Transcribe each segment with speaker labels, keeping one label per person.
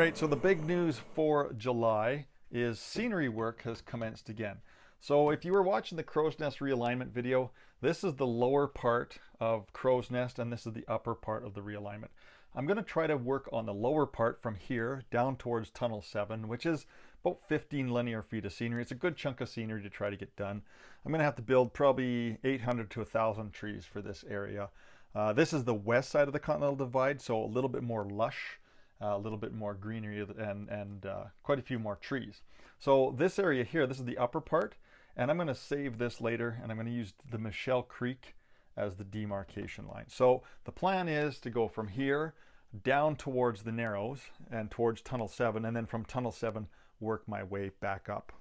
Speaker 1: right, so the big news for July is scenery work has commenced again. So if you were watching the Crowsnest realignment video, this is the lower part of Crowsnest and this is the upper part of the realignment. I'm going to try to work on the lower part from here down towards Tunnel 7, which is about 15 linear feet of scenery. It's a good chunk of scenery to try to get done. I'm going to have to build probably 800 to 1,000 trees for this area. This is the west side of the Continental Divide, so a little bit more lush. A little bit more greenery and quite a few more trees. So this area here, this is the upper part, and I'm going to save this later, and I'm going to use the Michelle Creek as the demarcation line. So the plan is to go from here down towards the Narrows and towards Tunnel 7, and then from Tunnel 7 work my way back up.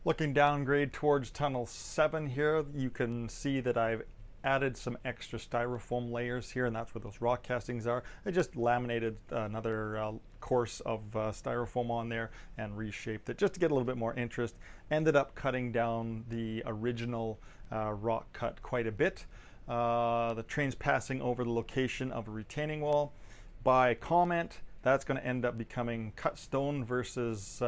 Speaker 1: Looking downgrade towards Tunnel 7 here, you can see that I've added some extra styrofoam layers here, and that's where those rock castings are. I just laminated another course of styrofoam on there and reshaped it just to get a little bit more interest. Ended up cutting down the original rock cut quite a bit. The train's passing over the location of a retaining wall. By comment, that's going to end up becoming cut stone versus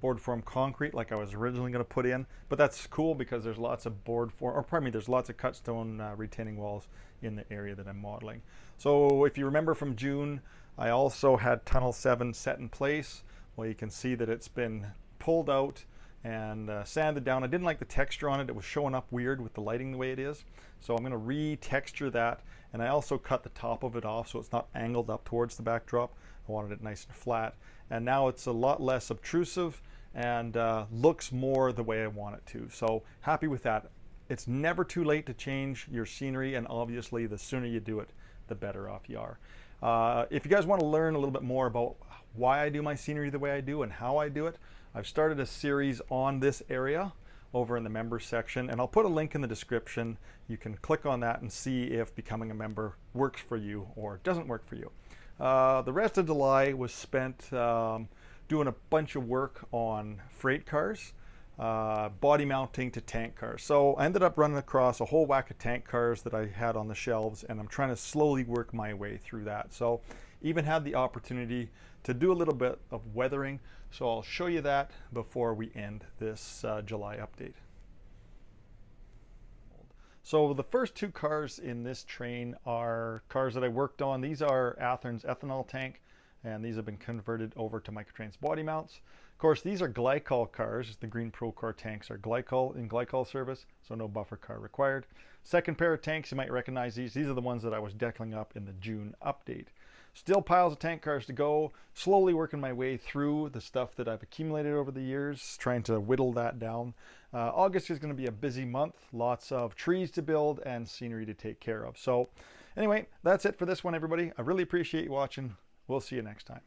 Speaker 1: board form concrete like I was originally going to put in, but that's cool because there's lots of there's lots of cut stone retaining walls in the area that I'm modeling. So if you remember from June, I also had Tunnel 7 set in place. Well, you can see that it's been pulled out and sanded down. I didn't like the texture on it. It was showing up weird with the lighting the way it is. So I'm going to re-texture that, and I also cut the top of it off so it's not angled up towards the backdrop. I wanted it nice and flat, and now it's a lot less obtrusive and looks more the way I want it to. So happy with that. It's never too late to change your scenery, and obviously the sooner you do it, the better off you are. If you guys want to learn a little bit more about why I do my scenery the way I do and how I do it, I've started a series on this area over in the members section, and I'll put a link in the description. You can click on that and see if becoming a member works for you or doesn't work for you. The rest of July was spent doing a bunch of work on freight cars, body mounting to tank cars. So I ended up running across a whole whack of tank cars that I had on the shelves, and I'm trying to slowly work my way through that. So even had the opportunity to do a little bit of weathering, so I'll show you that before we end this July update. So the first two cars in this train are cars that I worked on. These are Athern's ethanol tank, and these have been converted over to Microtrain's body mounts. Of course, these are glycol cars. The green Procore tanks are glycol service, so no buffer car required. Second pair of tanks, you might recognize these. These are the ones that I was decaling up in the June update. Still piles of tank cars to go. Slowly working my way through the stuff that I've accumulated over the years, trying to whittle that down. August is going to be a busy month. Lots of trees to build and scenery to take care of. So anyway, that's it for this one, everybody. I really appreciate you watching. We'll see you next time.